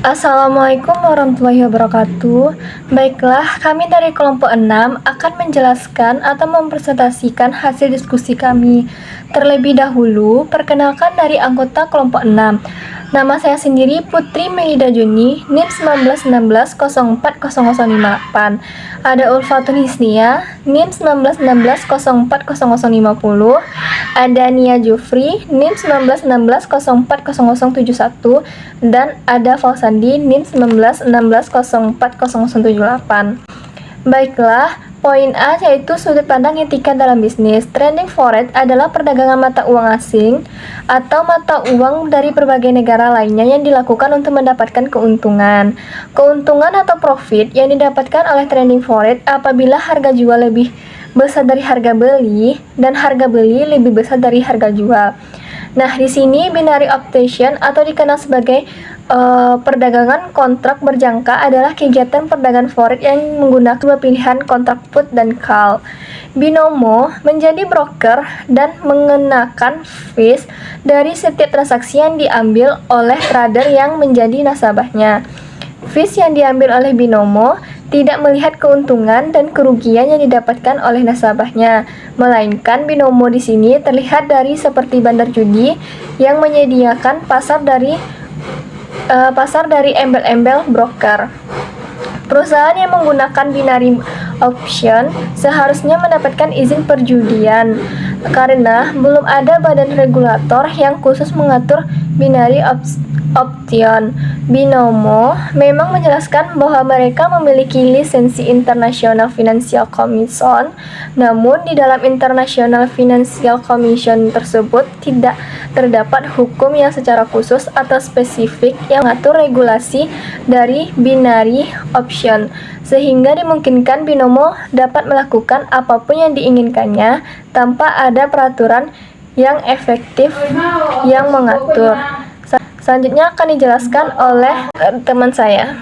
Assalamualaikum warahmatullahi wabarakatuh. Baiklah, kami dari kelompok 6 akan menjelaskan atau mempresentasikan hasil diskusi kami. Terlebih dahulu, perkenalkan dari anggota kelompok 6. Nama saya sendiri Putri Meida Juni, NIM 1916040058. Ada Ulfatun Hisnia, NIM 1916040050. Ada Nia Jufri, NIM 1916040071. Dan ada Falsandi, NIM 1916040078. Baiklah, poin A yaitu sudut pandang etika dalam bisnis. Trading forex adalah perdagangan mata uang asing atau mata uang dari berbagai negara lainnya yang dilakukan untuk mendapatkan keuntungan. Keuntungan atau profit yang didapatkan oleh trading forex apabila harga jual lebih besar dari harga beli dan harga beli lebih besar dari harga jual. Nah, di sini binary option atau dikenal sebagai perdagangan kontrak berjangka adalah kegiatan perdagangan forex yang menggunakan dua pilihan kontrak put dan call. Binomo menjadi broker dan mengenakan fees dari setiap transaksi yang diambil oleh trader yang menjadi nasabahnya. Fees yang diambil oleh Binomo tidak melihat keuntungan dan kerugian yang didapatkan oleh nasabahnya, melainkan Binomo di sini terlihat dari seperti bandar judi yang menyediakan pasar dari embel-embel broker. Perusahaan yang menggunakan binary option seharusnya mendapatkan izin perjudian karena belum ada badan regulator yang khusus mengatur binary option. Binomo memang menjelaskan bahwa mereka memiliki lisensi International Financial Commission, namun di dalam International Financial Commission tersebut tidak terdapat hukum yang secara khusus atau spesifik yang mengatur regulasi dari binary option, sehingga dimungkinkan Binomo dapat melakukan apapun yang diinginkannya tanpa ada peraturan yang efektif yang mengatur. Selanjutnya akan dijelaskan oleh teman saya.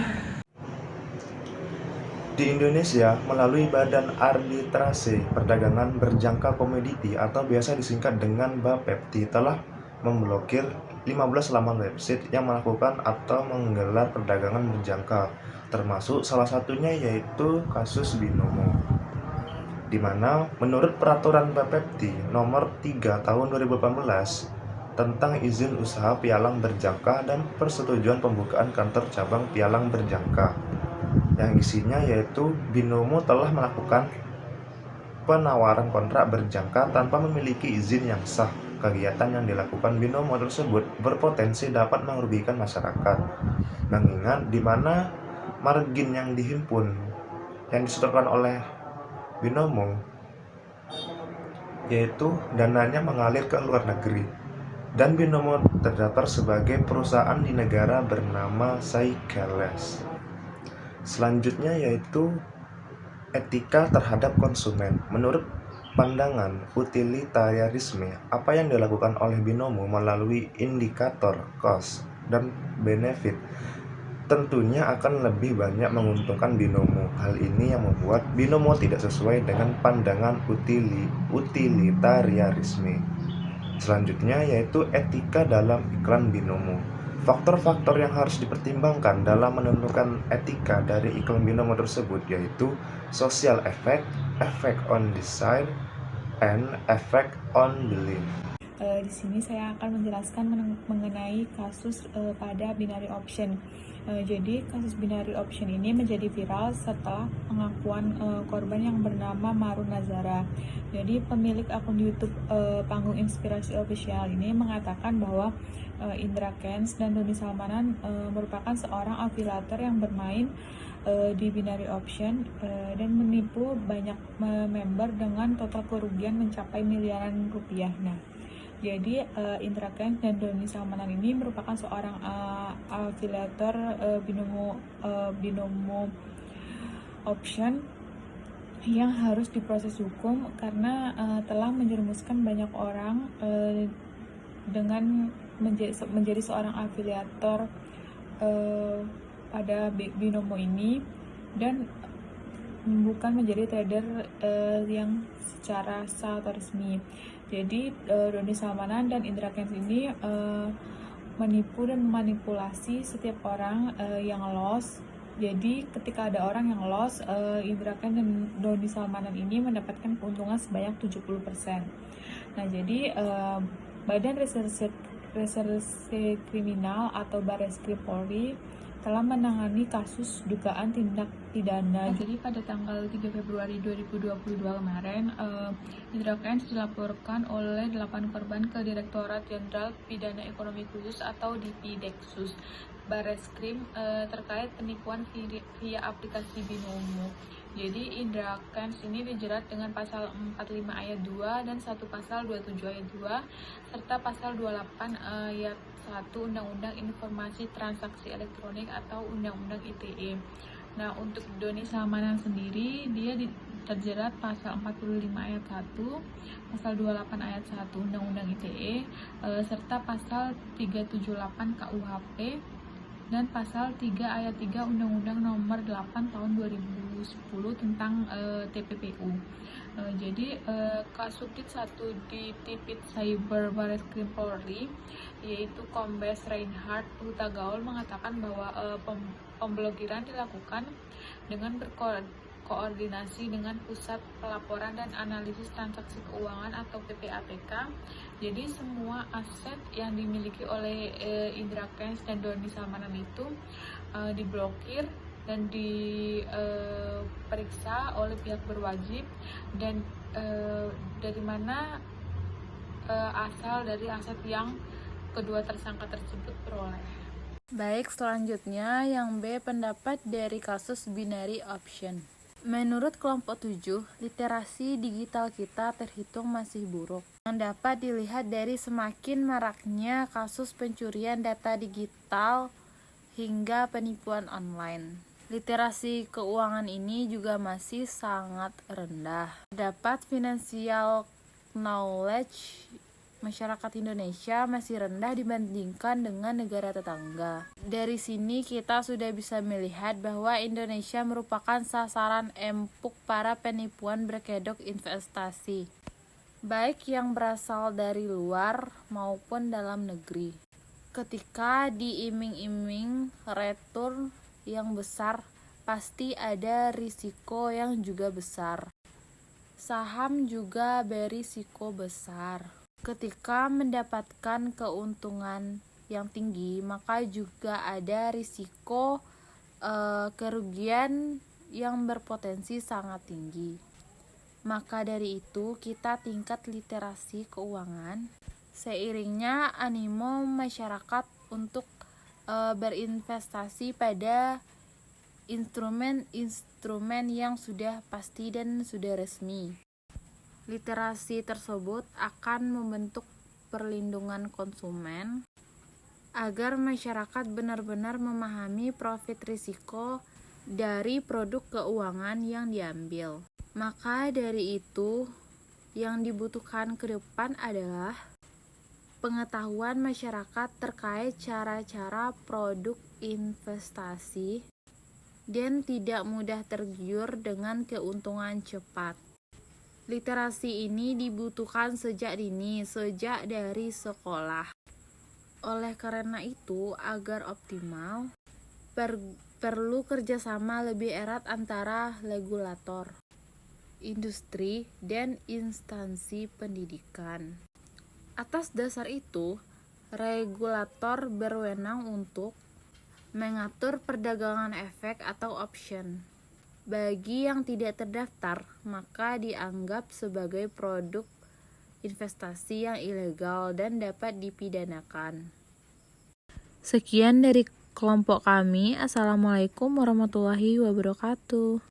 Di Indonesia, melalui Badan Arbitrase Perdagangan Berjangka Komoditi atau biasa disingkat dengan BAPEPTI telah memblokir 15 laman website yang melakukan atau menggelar perdagangan berjangka, termasuk salah satunya yaitu kasus Binomo, di mana menurut peraturan BAPEPTI nomor 3 tahun 2018 tentang izin usaha pialang berjangka dan persetujuan pembukaan kantor cabang pialang berjangka, yang isinya yaitu Binomo telah melakukan penawaran kontrak berjangka tanpa memiliki izin yang sah. Kegiatan yang dilakukan Binomo tersebut berpotensi dapat merugikan masyarakat, mengingat di mana margin yang dihimpun yang disetorkan oleh Binomo yaitu dananya mengalir ke luar negeri, dan Binomo terdaftar sebagai perusahaan di negara bernama Seychelles. Selanjutnya yaitu etika terhadap konsumen. Menurut pandangan utilitarianisme, apa yang dilakukan oleh Binomo melalui indikator cost dan benefit tentunya akan lebih banyak menguntungkan Binomo. Hal ini yang membuat Binomo tidak sesuai dengan pandangan utilitarianisme. Selanjutnya yaitu etika dalam iklan Binomo. Faktor-faktor yang harus dipertimbangkan dalam menentukan etika dari iklan Binomo tersebut yaitu social effect, effect on design, and effect on belief. Di sini saya akan menjelaskan mengenai kasus pada binary option. Jadi kasus binary option ini menjadi viral setelah pengakuan korban yang bernama Marun Nazara. Jadi pemilik akun YouTube Panggung Inspirasi Official ini mengatakan bahwa Indra Kents dan Doni Salmanan merupakan seorang afiliator yang bermain di binary option dan menipu banyak member dengan total kerugian mencapai miliaran rupiah. Nah, jadi Indra Kents dan Doni Salmanan ini merupakan seorang afiliator Binomo Option yang harus diproses hukum karena telah menjerumuskan banyak orang dengan menjadi seorang afiliator pada Binomo ini dan bukan menjadi trader yang secara sah atau resmi. Jadi Doni Salmanan dan Indra Kents ini menipu dan memanipulasi setiap orang yang lolos. Jadi ketika ada orang yang lolos, Indra Kents dan Doni Salmanan ini mendapatkan keuntungan sebanyak 70%. Nah, jadi Badan Reserse Kriminal atau Barreskrim Polri telah menangani kasus dugaan tindak pidana. Jadi pada tanggal 3 Februari 2022 kemarin, Indra Kents dilaporkan oleh 8 korban ke Direktorat Jenderal Pidana Ekonomi Khusus atau DPDeksus Barreskrim terkait penipuan via aplikasi Binomo. Jadi Indra Kents ini dijerat dengan pasal 45 ayat 2 dan 1 pasal 27 ayat 2 serta pasal 28 ayat 1 Undang-Undang Informasi Transaksi Elektronik atau Undang-Undang ITE. Nah, untuk Doni Salmanan sendiri dia terjerat pasal 45 ayat 1, pasal 28 ayat 1 Undang-Undang ITE serta pasal 378 KUHP dan pasal 3 ayat 3 Undang-Undang Nomor 8 Tahun 2010 tentang TPPU. Jadi Kasubdit 1 di Tipit Cyber Barreskrim Polri yaitu Kombes Reinhard Huta Gaul mengatakan bahwa pemblokiran dilakukan dengan berkoordinasi dengan Pusat Pelaporan dan Analisis Transaksi Keuangan atau PPATK. Jadi semua aset yang dimiliki oleh Indra Kents dan Doni Salmanan itu diblokir dan diperiksa oleh pihak berwajib dan dari mana asal dari aset yang kedua tersangka tersebut peroleh. Baik, selanjutnya yang B, pendapat dari kasus binary option. Menurut kelompok 7, literasi digital kita terhitung masih buruk. Yang dapat dilihat dari semakin maraknya kasus pencurian data digital hingga penipuan online. Literasi keuangan ini juga masih sangat rendah. Dapat financial knowledge masyarakat Indonesia masih rendah dibandingkan dengan negara tetangga. Dari sini kita sudah bisa melihat bahwa Indonesia merupakan sasaran empuk para penipuan berkedok investasi, baik yang berasal dari luar maupun dalam negeri. Ketika diiming-iming return yang besar, pasti ada risiko yang juga besar. Saham juga berisiko besar. Ketika mendapatkan keuntungan yang tinggi, maka juga ada risiko kerugian yang berpotensi sangat tinggi. Maka dari itu, kita tingkat literasi keuangan seiringnya animo masyarakat untuk berinvestasi pada instrumen-instrumen yang sudah pasti dan sudah resmi. Literasi tersebut akan membentuk perlindungan konsumen agar masyarakat benar-benar memahami profit risiko dari produk keuangan yang diambil. Maka dari itu, yang dibutuhkan ke depan adalah pengetahuan masyarakat terkait cara-cara produk investasi dan tidak mudah tergiur dengan keuntungan cepat. Literasi ini dibutuhkan sejak dini, sejak dari sekolah. Oleh karena itu, agar optimal, perlu kerjasama lebih erat antara regulator, industri, dan instansi pendidikan. Atas dasar itu, regulator berwenang untuk mengatur perdagangan efek atau option. Bagi yang tidak terdaftar, maka dianggap sebagai produk investasi yang ilegal dan dapat dipidanakan. Sekian dari kelompok kami. Assalamualaikum warahmatullahi wabarakatuh.